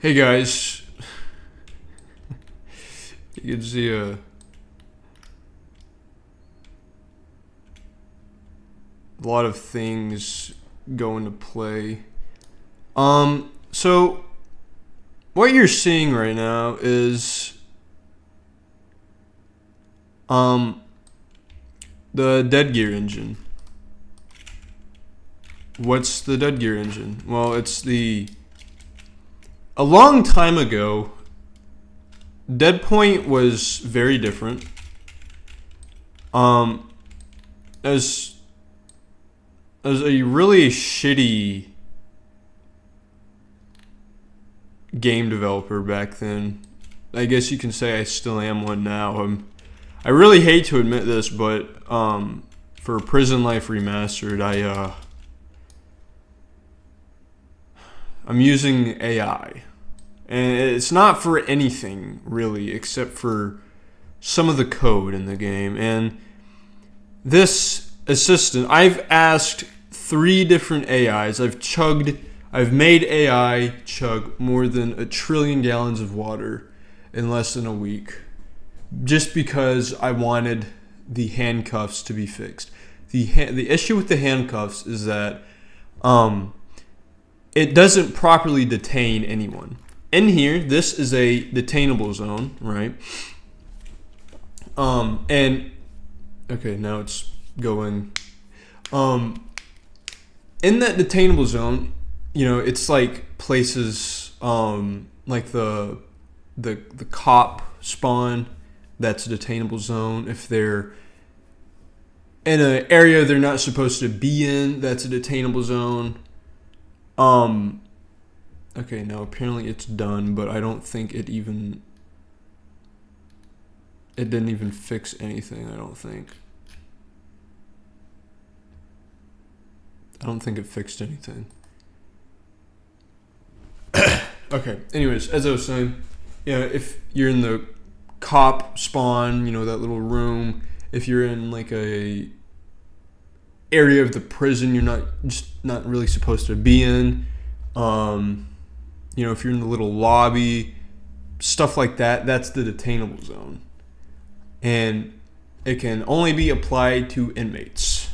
Hey guys, you can see a lot of things go into play. So what you're seeing right now is the deadgear engine. What's the deadgear engine? Well, a long time ago, Deadpoint was very different. As a really shitty game developer back then, I guess you can say I still am one now. I really hate to admit this, but for Prison Life Remastered, I'm using AI. And it's not for anything, really, except for some of the code in the game. And this assistant, I've asked 3 different AIs. I've made AI chug more than 1 trillion gallons of water in less than a week. Just because I wanted the handcuffs to be fixed. The issue with the handcuffs is that it doesn't properly detain anyone. In here, this is a detainable zone, right? And okay, now it's going. In that detainable zone, it's like places like the cop spawn. That's a detainable zone. If they're in an area they're not supposed to be in, that's a detainable zone. Okay, now apparently it's done, but I don't think it didn't even fix anything, I don't think. I don't think it fixed anything. Okay, anyways, as I was saying, if you're in the cop spawn, that little room, if you're in like a area of the prison you're not really supposed to be in, if you're in the little lobby, stuff like that, that's the detainable zone. And it can only be applied to inmates.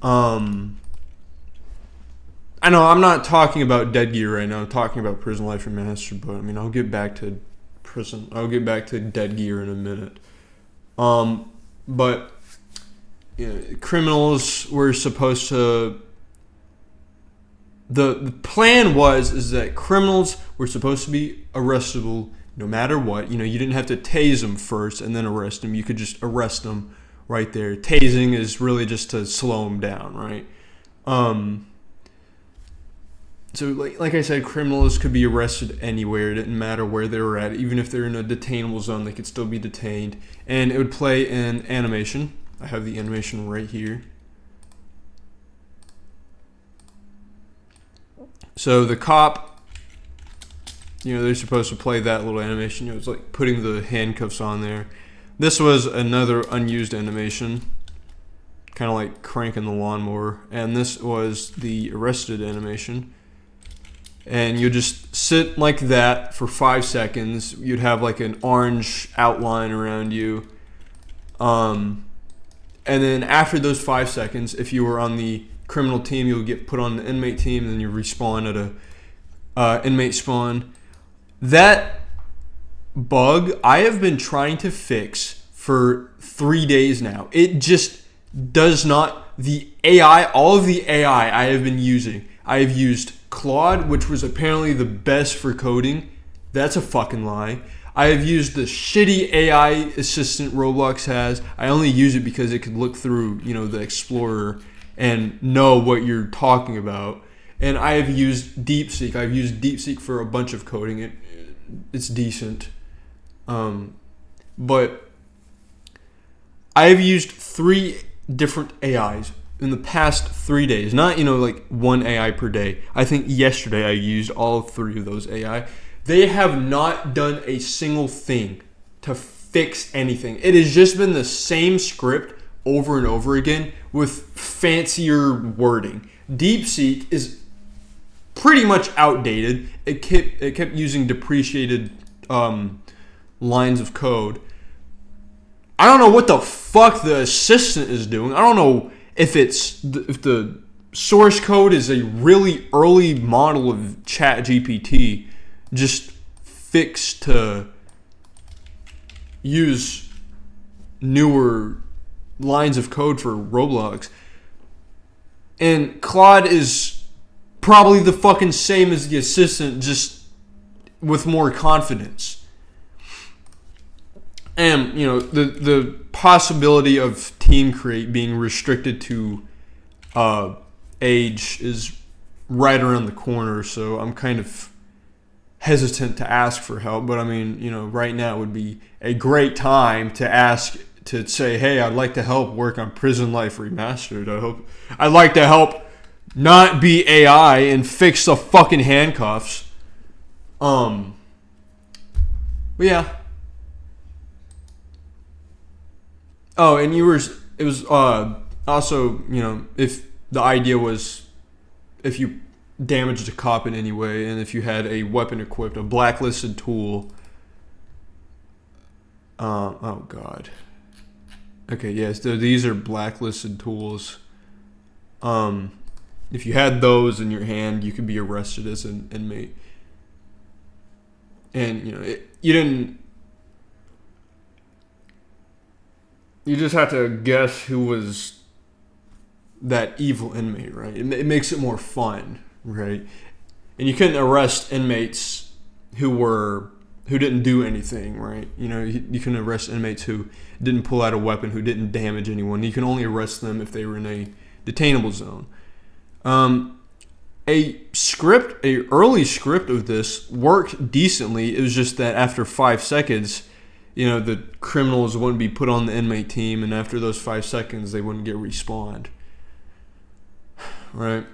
I know I'm not talking about Deadgear right now. I'm talking about Prison Life Remastered, but I'll get back to Deadgear in a minute. But criminals were supposed to. The plan is that criminals were supposed to be arrestable no matter what. You didn't have to tase them first and then arrest them. You could just arrest them right there. Tasing is really just to slow them down, right? So like I said, criminals could be arrested anywhere. It didn't matter where they were at. Even if they're in a detainable zone, they could still be detained. And it would play in animation. I have the animation right here. So the cop, they're supposed to play that little animation. It's like putting the handcuffs on there. This was another unused animation, kind of like cranking the lawnmower. And this was the arrested animation. And you just sit like that for 5 seconds. You'd have like an orange outline around you. And then after those 5 seconds, if you were on the criminal team, you'll get put on the inmate team, and then you respawn at a inmate spawn. That bug I have been trying to fix for 3 days now. It just does not. The AI, all of the AI I have been using, I have used Claude, which was apparently the best for coding. That's a fucking lie. I have used the shitty AI assistant Roblox has. I only use it because it could look through, the Explorer and know what you're talking about. And I have used DeepSeek. I've used DeepSeek for a bunch of coding. It's decent. But I have used 3 different AIs in the past 3 days. Not, like one AI per day. I think yesterday I used all 3 of those AI. They have not done a single thing to fix anything. It has just been the same script over and over again with fancier wording. DeepSeek is pretty much outdated. It kept using depreciated lines of code. I don't know what the fuck the assistant is doing. I don't know if the source code is a really early model of ChatGPT, just fixed to use newer lines of code for Roblox. And Claude is probably the fucking same as the assistant, just with more confidence. And, you know, the possibility of Team Create being restricted to age is right around the corner, so I'm kind of hesitant to ask for help. But I mean, you know, right now would be a great time to ask, to say, hey, I'd like to help work on Prison Life Remastered. I'd like to help not be AI and fix the fucking handcuffs. But yeah. Oh, and it was also, you know, if the idea was if you damaged a cop in any way, and if you had a weapon equipped, a blacklisted tool. Oh god. Okay, yes, these are blacklisted tools. If you had those in your hand, you could be arrested as an inmate. And you know, you just have to guess who was that evil inmate, right? It makes it more fun, right? And you couldn't arrest inmates who didn't do anything, right? You know, you can arrest inmates who didn't pull out a weapon, who didn't damage anyone. You can only arrest them if they were in a detainable zone. A early script of this worked decently. It was just that after 5 seconds, you know, the criminals wouldn't be put on the inmate team, and after those 5 seconds, they wouldn't get respawned. Right?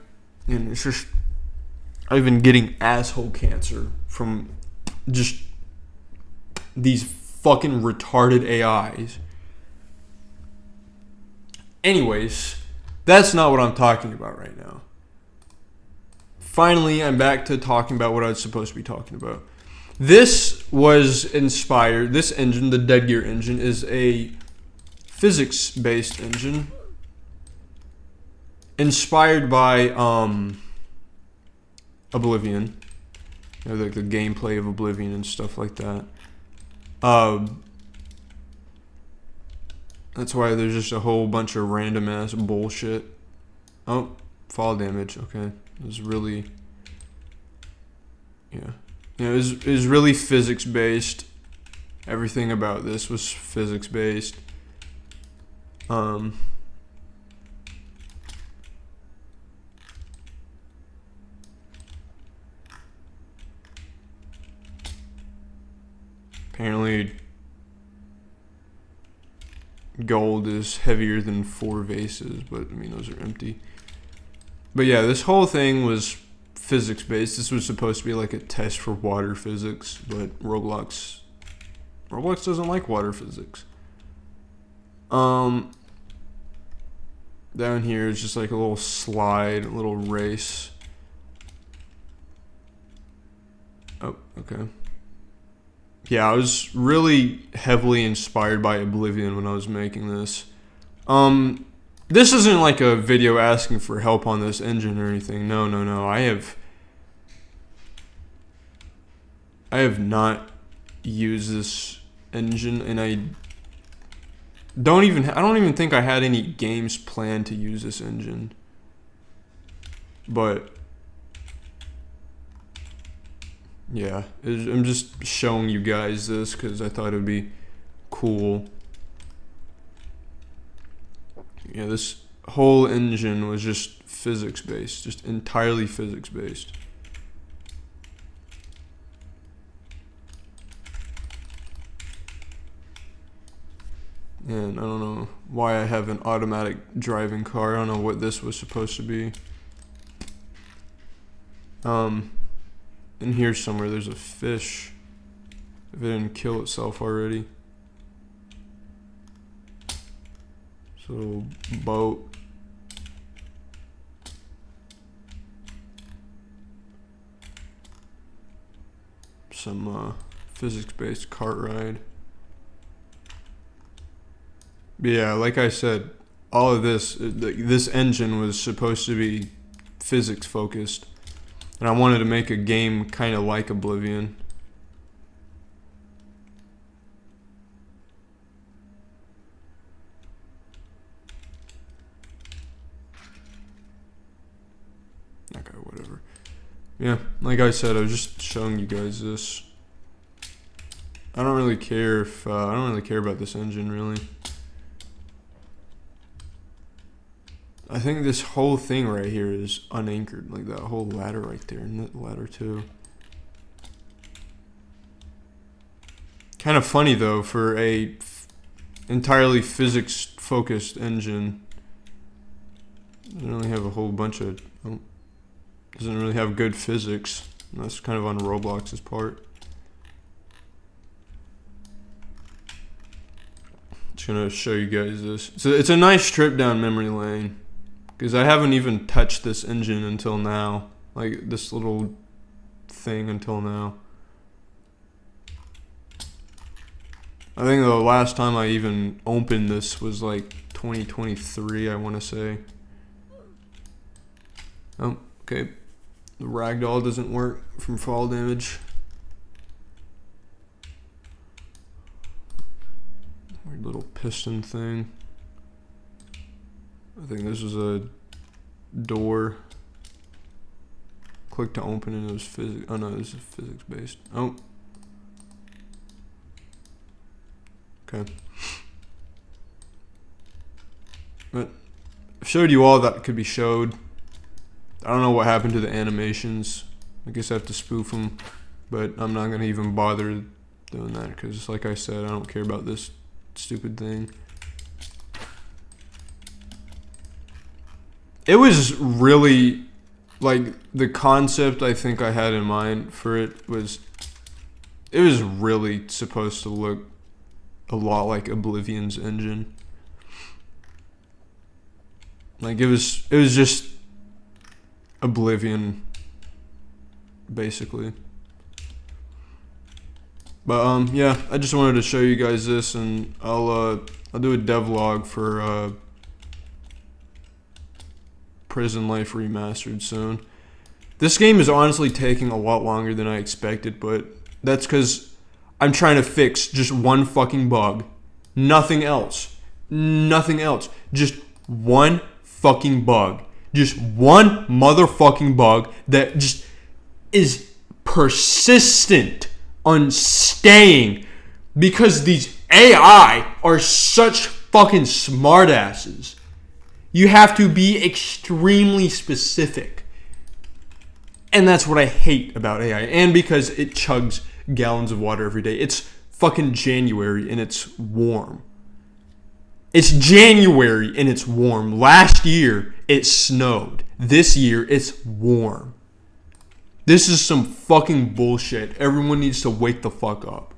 And it's just, I've been getting asshole cancer from just these fucking retarded AIs. Anyways, that's not what I'm talking about right now. Finally, I'm back to talking about what I was supposed to be talking about. This was inspired, this engine, the deadgear engine, is a physics-based engine inspired by Oblivion, you know, like the gameplay of Oblivion and stuff like that. That's why there's just a whole bunch of random ass bullshit. Oh, fall damage. Okay, it was really, yeah. You know, it was really physics based. Everything about this was physics based. Apparently, gold is heavier than 4 vases, but I mean, those are empty. But yeah, this whole thing was physics based. This was supposed to be like a test for water physics, but Roblox doesn't like water physics. Down here is just like a little slide, a little race. Oh, okay. Yeah, I was really heavily inspired by Oblivion when I was making this. This isn't like a video asking for help on this engine or anything. No. I have not used this engine, and I don't even think I had any games planned to use this engine. But yeah, I'm just showing you guys this because I thought it would be cool. Yeah, this whole engine was just physics based, just entirely physics based. And I don't know why I have an automatic driving car. I don't know what this was supposed to be. In here somewhere there's a fish. If it didn't kill itself already. So, boat. some physics-based kart ride. But yeah, like I said, all of this engine was supposed to be physics focused, and I wanted to make a game kind of like Oblivion. Okay, whatever. Yeah, like I said, I was just showing you guys this. I don't really care if I don't really care about this engine really. I think this whole thing right here is unanchored, like that whole ladder right there, and that ladder too. Kind of funny though for a entirely physics-focused engine. Doesn't really have a whole bunch of. Doesn't really have good physics. And that's kind of on Roblox's part. Just gonna show you guys this. So it's a nice trip down memory lane, because I haven't even touched this engine until now, like this little thing until now. I think the last time I even opened this was like 2023, I want to say. Oh, okay. The ragdoll doesn't work from fall damage. Weird little piston thing. I think this is a door. Click to open and it was physics. Oh no, this is physics based. Oh. Okay. But I've showed you all that could be showed. I don't know what happened to the animations. I guess I have to spoof them, but I'm not gonna even bother doing that because, like I said, I don't care about this stupid thing. It was really, like, the concept I think I had in mind for it was really supposed to look a lot like Oblivion's engine. Like it was just Oblivion basically. But yeah, I just wanted to show you guys this, and I'll do a devlog for Prison Life Remastered soon. This game is honestly taking a lot longer than I expected, but that's because I'm trying to fix just one fucking bug. Nothing else. Nothing else. Just one fucking bug. Just one motherfucking bug that just is persistent on staying because these AI are such fucking smartasses. You have to be extremely specific. And that's what I hate about AI. And because it chugs gallons of water every day. It's fucking January and it's warm. It's January and it's warm. Last year it snowed. This year it's warm. This is some fucking bullshit. Everyone needs to wake the fuck up.